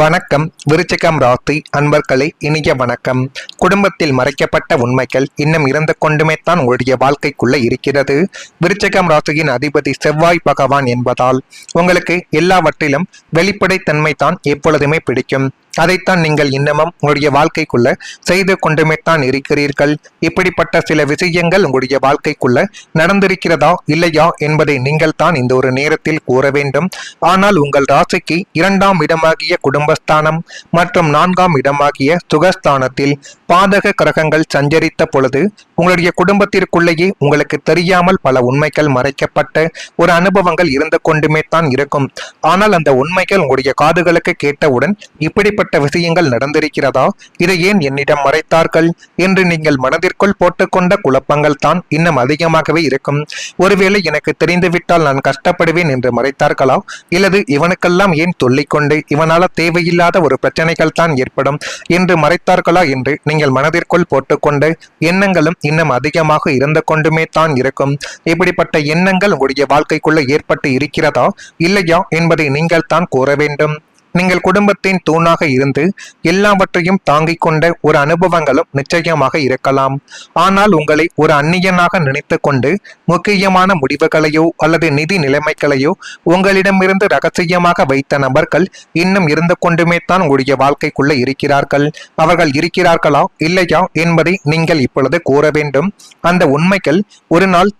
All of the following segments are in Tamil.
வணக்கம். விருச்சிகம் ராசி அன்பர்களே, இனிய வணக்கம். குடும்பத்தில் மறைக்கப்பட்ட உண்மைகள் இன்னும் இருந்து கொண்டுமே தான் உங்களுடைய வாழ்க்கைக்குள்ள இருக்கிறது. விருச்சிகம் ராசியின் அதிபதி செவ்வாய் பகவான் என்பதால் உங்களுக்கு எல்லாவற்றிலும் வெளிப்படைத்தன்மை தான் எப்பொழுதுமே பிடிக்கும். அதைத்தான் நீங்கள் இன்னமும் உங்களுடைய வாழ்க்கைக்குள்ள செய்து கொண்டுமே தான் இருக்கிறீர்கள். இப்படிப்பட்ட சில விஷயங்கள் உங்களுடைய வாழ்க்கைக்குள்ள நடந்திருக்கிறதா இல்லையா என்பதை நீங்கள் தான் இந்த ஒரு நேரத்தில் கூற வேண்டும். ஆனால் உங்கள் ராசிக்கு 2ஆம் இடமாகிய குடும்பஸ்தானம் மற்றும் 4ஆம் இடமாகிய சுகஸ்தானத்தில் பாதக கிரகங்கள் சஞ்சரித்த பொழுது உங்களுடைய குடும்பத்திற்குள்ளேயே உங்களுக்கு தெரியாமல் பல உண்மைகள் மறைக்கப்பட்ட ஒரு அனுபவங்கள் இருந்து கொண்டுமே தான் இருக்கும். ஆனால் அந்த உண்மைகள் உங்களுடைய காதுகளுக்கு கேட்டவுடன் இப்படிப்பட்ட விஷயங்கள் நடந்திருக்கிறதா, இதை ஏன் என்னிடம் மறைத்தார்கள் என்று நீங்கள் மனதிற்குள் போட்டுக்கொண்ட குழப்பங்கள் தான் இன்னும் அதிகமாகவே இருக்கும். ஒருவேளை எனக்கு தெரிந்துவிட்டால் நான் கஷ்டப்படுவேன் என்று மறைத்தார்களா, இல்லது இவனுக்கெல்லாம் ஏன் சொல்லிக்கொண்டு இவனால தேவையில்லாத ஒரு பிரச்சனைகள் தான் ஏற்படும் என்று மறைத்தார்களா என்று நீங்கள் மனதிற்குள் போட்டுக்கொண்ட எண்ணங்களும் இன்னும் அதிகமாக இருந்து கொண்டுமே தான் இருக்கும். இப்படிப்பட்ட எண்ணங்கள் உங்களுடைய வாழ்க்கைக்குள்ள ஏற்பட்டு இருக்கிறதா இல்லையா என்பதை நீங்கள் தான் கூற வேண்டும். நீங்கள் குடும்பத்தின் தூணாக இருந்து எல்லாவற்றையும் தாங்கிக் கொண்ட ஒரு அனுபவங்களும் நிச்சயமாக இருக்கலாம். ஆனால் உங்களை ஒரு அந்நியனாக நினைத்து கொண்டு முக்கியமான முடிவுகளையோ அல்லது நிதி நிலைமைகளையோ உங்களிடமிருந்து ரகசியமாக வைத்த நபர்கள் இன்னும் இருந்து கொண்டுமே தான் உங்களுடைய வாழ்க்கைக்குள்ள இருக்கிறார்கள். அவர்கள் இருக்கிறார்களா இல்லையா என்பதை நீங்கள் இப்பொழுது கூற வேண்டும். அந்த உண்மைகள் ஒரு நாள்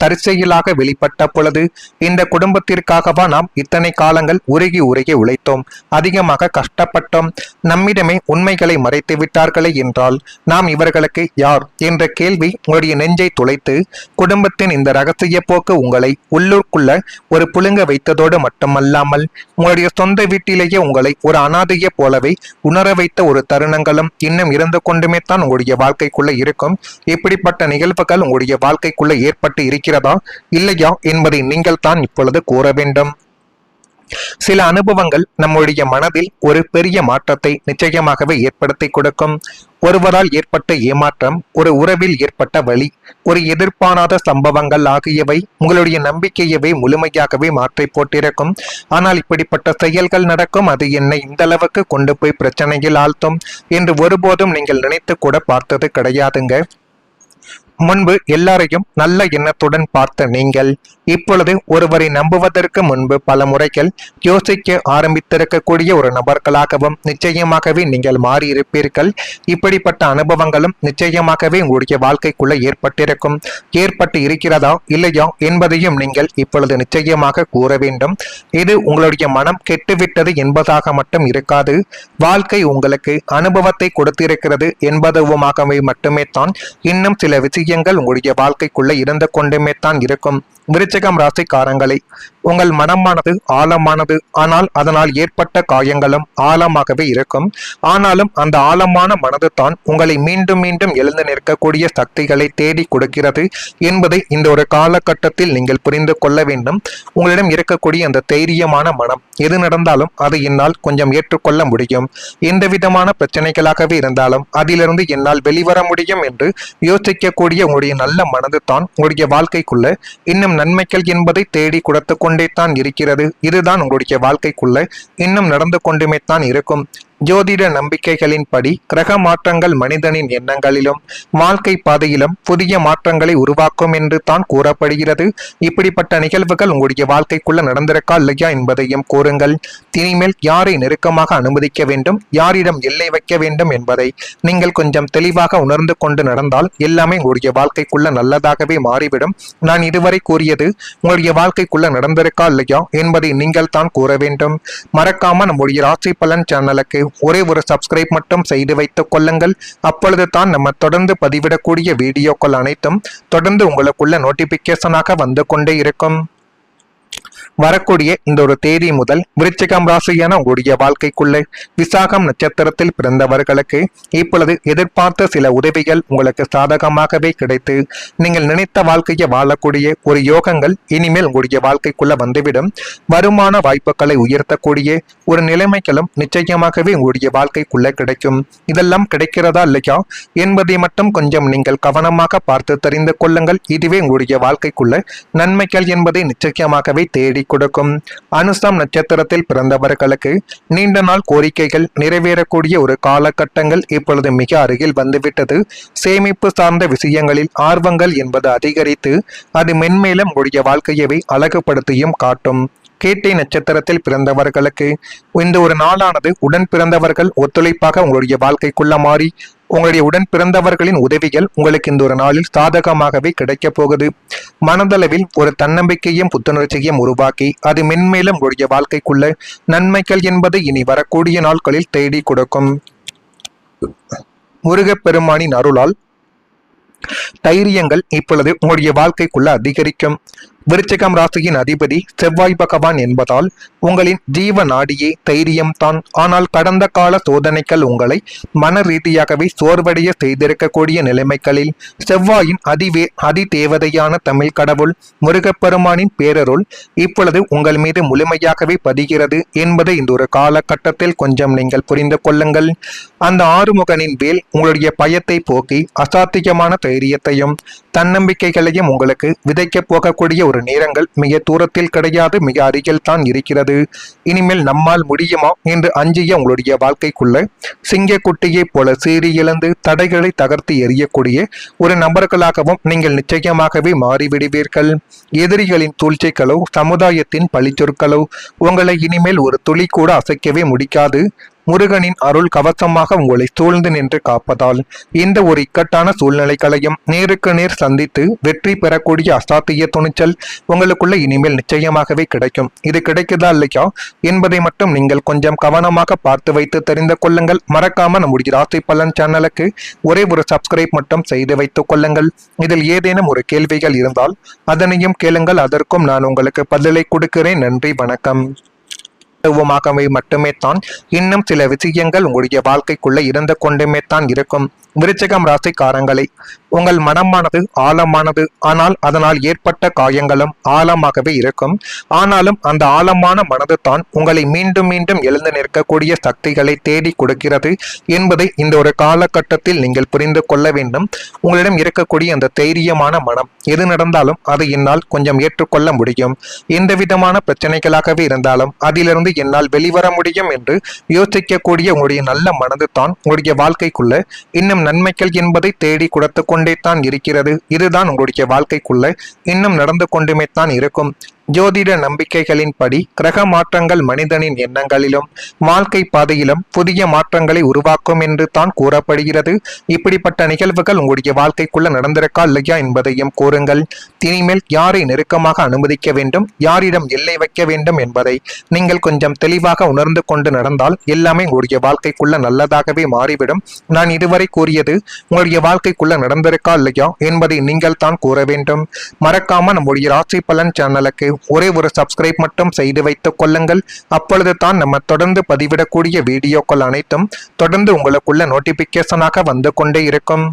தரிசையிலாக வெளிப்பட்ட பொழுது இந்த குடும்பத்திற்காகவா நாம் இத்தனை காலங்கள் உருகி உழைத்தோம், அதிகமாக கஷ்டப்பட்டோம், நம்மிடமே உண்மைகளை மறைத்து விட்டார்களே என்றால் நாம் இவர்களுக்கு யார் என்ற கேள்வி உங்களுடைய நெஞ்சை துளைத்து குடும்பத்தின் இந்த ரகசிய போக்கு உங்களை உள்ளூர்க்குள்ள ஒரு புழுங்க வைத்ததோடு மட்டுமல்லாமல் உங்களுடைய சொந்த வீட்டிலேயே உங்களை ஒரு அனாதையை போலவே உணர வைத்த ஒரு தருணங்களும் இன்னும் இருந்து கொண்டுமே தான் உங்களுடைய வாழ்க்கைக்குள்ள இருக்கும். இப்படிப்பட்ட நிகழ்வுகள் உங்களுடைய வாழ்க்கைக்குள்ள ஏற்பட்டு இருக்கிறதா இல்லையா என்பதை நீங்கள் தான் இப்பொழுது கூற வேண்டும். சில அனுபவங்கள் நம்முடைய மனதில் ஒரு பெரிய மாற்றத்தை நிச்சயமாகவே ஏற்படுத்தி கொடுக்கும். ஒருவரால் ஏற்பட்ட ஏமாற்றம், ஒரு உறவில் ஏற்பட்ட வலி, ஒரு எதிர்பாராத சம்பவங்கள் ஆகியவை உங்களுடைய நம்பிக்கையவே முழுமையாகவே மாற்றி போட்டிருக்கும். ஆனால் இப்படிப்பட்ட செயல்கள் நடக்கும், அது என்னை இந்த அளவுக்கு கொண்டு போய் பிரச்சனையில் ஆழ்த்தும் என்று ஒருபோதும் நீங்கள் நினைத்து கூட பார்த்தது கிடையாதுங்க. முன்பு எல்லாரையும் நல்ல எண்ணத்துடன் பார்த்த நீங்கள் இப்பொழுது ஒருவரை நம்புவதற்கு முன்பு பல முறைகள் யோசிக்க ஆரம்பித்திருக்கக்கூடிய ஒரு நபர்களாகவும் நிச்சயமாகவே நீங்கள் மாறியிருப்பீர்கள். இப்படிப்பட்ட அனுபவங்களும் நிச்சயமாகவே உங்களுடைய வாழ்க்கைக்குள்ள ஏற்பட்டு இருக்கிறதா இல்லையா என்பதையும் நீங்கள் இப்பொழுது நிச்சயமாக கூற வேண்டும். இது உங்களுடைய மனம் கெட்டுவிட்டது என்பதாக மட்டும் இருக்காது, வாழ்க்கை உங்களுக்கு அனுபவத்தை கொடுத்திருக்கிறது என்பதுவுமாகவே மட்டுமே தான் இன்னும் சில விஷயங்கள் உங்களுடைய வாழ்க்கைக்குள்ள இருந்து கொண்டுமே தான் இருக்கும். விருச்சிகம் ராசிக்காரங்களை, உங்கள் மனமானது ஆழமானது, ஆனால் அதனால் ஏற்பட்ட காயங்களும் ஆழமாகவே இருக்கும். ஆனாலும் அந்த ஆழமான மனது தான் உங்களை மீண்டும் மீண்டும் எழுந்து நிற்கக்கூடிய சக்திகளை தேடி கொடுக்கிறது என்பதை இந்த ஒரு காலகட்டத்தில் நீங்கள் புரிந்து கொள்ள வேண்டும். உங்களிடம் இருக்கக்கூடிய அந்த தைரியமான மனம், எது நடந்தாலும் அதை என்னால் கொஞ்சம் ஏற்றுக்கொள்ள முடியும், எந்த விதமான பிரச்சனைகளாகவே இருந்தாலும் அதிலிருந்து என்னால் வெளிவர முடியும் என்று யோசிக்கக்கூடிய உங்களுடைய நல்ல மனது தான் உங்களுடைய வாழ்க்கைக்குள்ள இன்னும் நன்மைகள் என்பதை தேடி கொடுத்து கொண்டே தான் இருக்கிறது. இதுதான் உங்களுடைய வாழ்க்கைக்குள்ள இன்னும் நடந்து கொண்டுமே தான் இருக்கும். ஜோதிட நம்பிக்கைகளின்படி கிரக மாற்றங்கள் மனிதனின் எண்ணங்களிலும் வாழ்க்கை பாதையிலும் புதிய மாற்றங்களை உருவாக்கும் என்று தான் கூறப்படுகிறது. இப்படிப்பட்ட நிகழ்வுகள் உங்களுடைய வாழ்க்கைக்குள்ள நடந்திருக்கா இல்லையா என்பதையும் கூறுங்கள். இனிமேல் யாரை நெருக்கமாக அனுமதிக்க வேண்டும், யாரிடம் எல்லை வைக்க வேண்டும் என்பதை நீங்கள் கொஞ்சம் தெளிவாக உணர்ந்து கொண்டு நடந்தால் எல்லாமே உங்களுடைய வாழ்க்கைக்குள்ள நல்லதாகவே மாறிவிடும். நான் இதுவரை கூறியது உங்களுடைய வாழ்க்கைக்குள்ள நடந்திருக்கா இல்லையா என்பதை நீங்கள் தான் கூற வேண்டும். மறக்காம நம்முடைய ராசி பலன் சேனலுக்கு ஒரே ஒரு சப்ஸ்கிரைப் மட்டும் செய்து வைத்துக் கொள்ளுங்கள். அப்பொழுது தான் நம்ம தொடர்ந்து பதிவிடக்கூடிய வீடியோக்கள் அனைத்தும் தொடர்ந்து உங்களுக்குள்ள நோட்டிபிகேஷனாக வந்து கொண்டே இருக்கும். வரக்கூடிய இந்த ஒரு தேதி முதல் விருச்சிகம் ராசியான உங்களுடைய வாழ்க்கைக்குள்ளே விசாகம் நட்சத்திரத்தில் பிறந்தவர்களுக்கு இப்பொழுது எதிர்பார்த்த சில உதவிகள் உங்களுக்கு சாதகமாகவே கிடைத்து நீங்கள் நினைத்த வாழ்க்கையை வாழக்கூடிய ஒரு யோகங்கள் இனிமேல் உங்களுடைய வாழ்க்கைக்குள்ள வந்துவிடும். வருமான வாய்ப்புகளை உயர்த்தக்கூடிய ஒரு நிலைமைகளும் நிச்சயமாகவே உங்களுடைய வாழ்க்கைக்குள்ள கிடைக்கும். இதெல்லாம் கிடைக்கிறதா இல்லையா என்பதை மட்டும் கொஞ்சம் நீங்கள் கவனமாக பார்த்து தெரிந்து கொள்ளுங்கள். இதுவே உங்களுடைய வாழ்க்கைக்குள்ள நன்மைகள் என்பதை நிச்சயமாகவே தேடி தேடி கொடுக்கும். அனுசம் நட்சத்திரத்தில் பிறந்தவர்களுக்கு நீண்ட நாள் கோரிக்கைகள் நிறைவேறக்கூடிய ஒரு காலகட்டங்கள் இப்பொழுது மிக அருகில் வந்துவிட்டது. சேமிப்பு சார்ந்த விஷயங்களில் ஆர்வங்கள் என்பது அதிகரித்து அது மென்மேலும் உங்களுடைய வாழ்க்கையவை அழகுபடுத்தியும் காட்டும். கேட்டை நட்சத்திரத்தில் பிறந்தவர்களுக்கு இந்த ஒரு நாளானது உடன் பிறந்தவர்கள் ஒத்துழைப்பாக உங்களுடைய வாழ்க்கைக்குள்ள மாறி உங்களுடைய உடன் பிறந்தவர்களின் உதவிகள் உங்களுக்கு இந்த ஒரு நாளில் சாதகமாகவே கிடைக்கப் போகுது. மனதளவில் ஒரு தன்னம்பிக்கையும் புத்துணர்ச்சியும் உருவாக்கி அது மென்மேலும் உங்களுடைய வாழ்க்கைக்குள்ள நன்மைகள் என்பது இனி வரக்கூடிய நாட்களில் தேடி கொடுக்கும். முருகப்பெருமானின் அருளால் தைரியங்கள் இப்பொழுது உங்களுடைய வாழ்க்கைக்குள்ள அதிகரிக்கும். விருச்சிகம் ராசியின் அதிபதி செவ்வாய் பகவான் என்பதால் உங்களின் ஜீவ நாடியே தைரியம் தான். ஆனால் கடந்த கால சோதனைகள் உங்களை மன ரீதியாகவே சோர்வடைய செய்திருக்கக்கூடிய நிலைமைகளில் செவ்வாயின் அதி தேவதையான தமிழ் கடவுள் முருகப்பெருமானின் பேரருள் இப்பொழுது உங்கள் மீது முழுமையாகவே பதிகிறது என்பதை இந்த ஒரு காலகட்டத்தில் கொஞ்சம் நீங்கள் புரிந்து கொள்ளுங்கள். அந்த ஆறுமுகனின் வேல் உங்களுடைய பயத்தை போக்கி அசாத்தியமான தைரியத்தையும் தன்னம்பிக்கைகளையும் உங்களுக்கு விதைக்க போகக்கூடிய ஒரு நேரங்கள் மிக தூரத்தில் கிடையாது, மிக அருகில் தான் இருக்கிறது. இனிமேல் நம்மால் முடியுமா என்று அஞ்சிய உங்களுடைய வாழ்க்கைக்குள்ள சிங்கக்குட்டியை போல சீறி இழந்து தடைகளை தகர்த்து எறியக்கூடிய ஒரு நபர்களாகவும் நீங்கள் நிச்சயமாகவே மாறிவிடுவீர்கள். எதிரிகளின் சூழ்ச்சிகளோ சமுதாயத்தின் பழிச்சொற்களோ உங்களை இனிமேல் ஒரு துளி கூட அசைக்கவே முடிக்காது. முருகனின் அருள் கவசமாக உங்களை சூழ்ந்து நின்று காப்பதால் இந்த ஒரு இக்கட்டான சூழ்நிலைகளையும் நேருக்கு நேர் சந்தித்து வெற்றி பெறக்கூடிய அசாத்திய துணிச்சல் உங்களுக்குள்ள இனிமேல் நிச்சயமாகவே கிடைக்கும். இது கிடைக்குதா இல்லையா என்பதை மட்டும் நீங்கள் கொஞ்சம் கவனமாக பார்த்து வைத்து தெரிந்து கொள்ளுங்கள். மறக்காம நம்முடைய ராசி பலன் சேனலுக்கு ஒரே ஒரு சப்ஸ்கிரைப் மட்டும் செய்து வைத்துக் கொள்ளுங்கள். இதில் ஏதேனும் ஒரு கேள்விகள் இருந்தால் அதனையும் கேளுங்கள், அதற்கும் நான் உங்களுக்கு பதிலை கொடுக்கிறேன். நன்றி, வணக்கம். மட்டுமே தான் இன்னும் சில விஷயங்கள் உங்களுடைய வாழ்க்கைக்குள்ள இருந்து கொண்டுமே தான் இருக்கும். விருச்சிகம் ராசிக்காரங்களை உங்கள் மனமானது ஆழமானது, ஆனால் அதனால் ஏற்பட்ட காயங்களும் ஆழமாகவே இருக்கும். ஆனாலும் அந்த ஆழமான மனது தான் உங்களை மீண்டும் மீண்டும் எழுந்து நிற்கக்கூடிய சக்திகளை தேடி கொடுக்கிறது என்பதை இந்த ஒரு காலகட்டத்தில் நீங்கள் புரிந்து கொள்ள வேண்டும். உங்களிடம் இருக்கக்கூடிய அந்த தைரியமான மனம் எது நடந்தாலும் அதை என்னால் கொஞ்சம் ஏற்றுக்கொள்ள முடியும், எந்த விதமான பிரச்சனைகளாகவே இருந்தாலும் அதிலிருந்து என்னால் வெளிவர முடியும் என்று யோசிக்கக்கூடிய உங்களுடைய நல்ல மனது தான் உங்களுடைய வாழ்க்கைக்குள்ள இன்னும் நன்மைகள் என்பதை தேடி கொடுத்து கொண்டே தான் இருக்கிறது. இதுதான் உங்களுடைய வாழ்க்கைக்குள்ள இன்னும் நடந்து கொண்டுமே தான் இருக்கும். ஜோதிட நம்பிக்கைகளின்படி கிரக மாற்றங்கள் மனிதனின் எண்ணங்களிலும் வாழ்க்கை பாதையிலும் புதிய மாற்றங்களை உருவாக்கும் என்று தான் கூறப்படுகிறது. இப்படிப்பட்ட நிகழ்வுகள் உங்களுடைய வாழ்க்கைக்குள்ள நடந்திருக்கா இல்லையா என்பதையும் கூறுங்கள். இனிமேல் யாரை நெருக்கமாக அனுமதிக்க வேண்டும், யாரிடம் எல்லை வைக்க வேண்டும் என்பதை நீங்கள் கொஞ்சம் தெளிவாக உணர்ந்து கொண்டு நடந்தால் எல்லாமே உங்களுடைய வாழ்க்கைக்குள்ள நல்லதாகவே மாறிவிடும். நான் இதுவரை கூறியது உங்களுடைய வாழ்க்கைக்குள்ள நடந்திருக்கா இல்லையா என்பதை நீங்கள் தான் கூற வேண்டும். மறக்காம நம்முடைய ராசி பலன் சேனலுக்கு ஒரே ஒரு சப்ஸ்கிரைப் மட்டும் செய்து வைத்துக் கொள்ளுங்கள். அப்பொழுது தான் நம்ம தொடர்ந்து பதிவிடக்கூடிய வீடியோக்கள் அனைத்தும் தொடர்ந்து உங்களுக்குள்ள நோட்டிபிகேஷனாக வந்து கொண்டே இருக்கும்.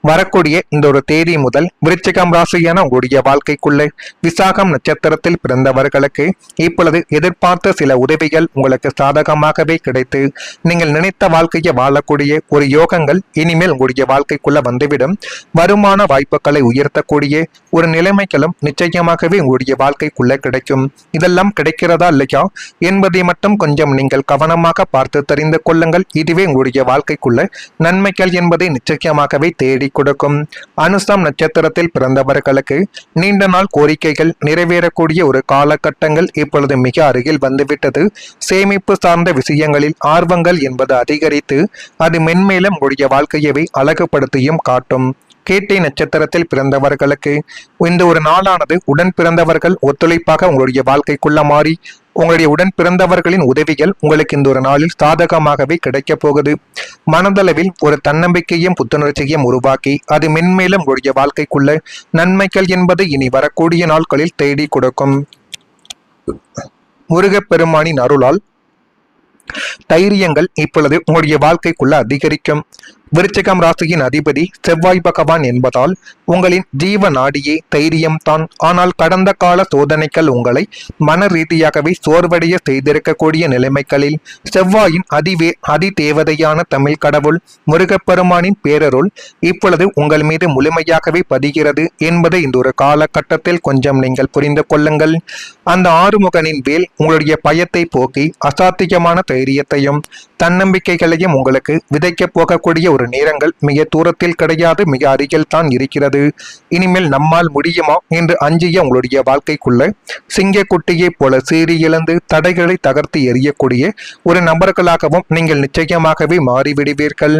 வரக்கூடிய இந்த ஒரு தேதி முதல் விருச்சிகம் ராசியான உங்களுடைய வாழ்க்கைக்குள்ளே விசாகம் நட்சத்திரத்தில் பிறந்தவர்களுக்கு இப்பொழுது எதிர்பார்த்த சில உதவிகள் உங்களுக்கு சாதகமாகவே கிடைத்து நீங்கள் நினைத்த வாழ்க்கையை வாழக்கூடிய ஒரு யோகங்கள் இனிமேல் உங்களுடைய வாழ்க்கைக்குள்ள வந்துவிடும். வருமான வாய்ப்புகளை உயர்த்தக்கூடிய ஒரு நிலைமைகளும் நிச்சயமாகவே உங்களுடைய வாழ்க்கைக்குள்ள கிடைக்கும். இதெல்லாம் கிடைக்கிறதா இல்லையா என்பதை மட்டும் கொஞ்சம் நீங்கள் கவனமாக பார்த்து தெரிந்து கொள்ளுங்கள். இதுவே உங்களுடைய வாழ்க்கைக்குள்ள நன்மைகள் என்பதை நிச்சயமாகவே தேடி கொடுக்கும். அனுசம் நட்சத்திரத்தில் பிறந்தவர்களுக்கு நீண்ட நாள் கோரிக்கைகள் நிறைவேறக்கூடிய ஒரு காலகட்டங்கள் இப்பொழுது மிக அருகில் வந்துவிட்டது. சேமிப்பு சார்ந்த விஷயங்களில் ஆர்வங்கள் என்பது அதிகரித்து அது மென்மேலும் உங்களுடைய வாழ்க்கையவை அழகுபடுத்தியும் காட்டும். கேட்டை நட்சத்திரத்தில் பிறந்தவர்களுக்கு இந்த ஒரு நாளானது உடன் பிறந்தவர்கள் ஒத்துழைப்பாக உங்களுடைய வாழ்க்கைக்குள்ள மாறி உங்களுடைய உடன் பிறந்தவர்களின் உதவிகள் உங்களுக்கு இந்த ஒரு நாளில் சாதகமாகவே கிடைக்க போகுது. மனதளவில் ஒரு தன்னம்பிக்கையும் புத்துணர்ச்சியும் உருவாக்கி அது மென்மேலும் உங்களுடைய வாழ்க்கைக்குள்ள நன்மைகள் என்பது இனி வரக்கூடிய நாட்களில் தேடி கொடுக்கும். முருகப்பெருமானின் அருளால் தைரியங்கள் இப்பொழுது உங்களுடைய வாழ்க்கைக்குள்ள அதிகரிக்கும். விருச்சிகம் ராசியின் அதிபதி செவ்வாய் பகவான் என்பதால் உங்களின் ஜீவ நாடியே தைரியம்தான். ஆனால் கடந்த கால சோதனைகள் உங்களை மன ரீதியாகவே சோர்வடைய செய்திருக்கக்கூடிய நிலைமைகளில் செவ்வாயின் அதிதேவதையான தமிழ் கடவுள் முருகப்பெருமானின் பேரருள் இப்பொழுது உங்கள் மீது முழுமையாகவே பதிகிறது என்பதை இந்த ஒரு காலகட்டத்தில் கொஞ்சம் நீங்கள் புரிந்து கொள்ளுங்கள். அந்த ஆறுமுகனின் வேல் உங்களுடைய பயத்தை போக்கி அசாத்தியமான தைரியத்தையும் தன்னம்பிக்கைகளையும் உங்களுக்கு விதைக்கப் போகக்கூடிய ஒரு நேரங்கள் மிக தூரத்தில் கிடையாது, மிக அருகில் தான் இருக்கிறது. இனிமேல் நம்மால் முடியுமா என்று அஞ்சிய உங்களுடைய வாழ்க்கைக்குள்ள சிங்கக்குட்டியை போல சீறி இழந்து தடைகளை தகர்த்து எறியக்கூடிய ஒரு நபர்களாகவும் நீங்கள் நிச்சயமாகவே மாறிவிடுவீர்கள்.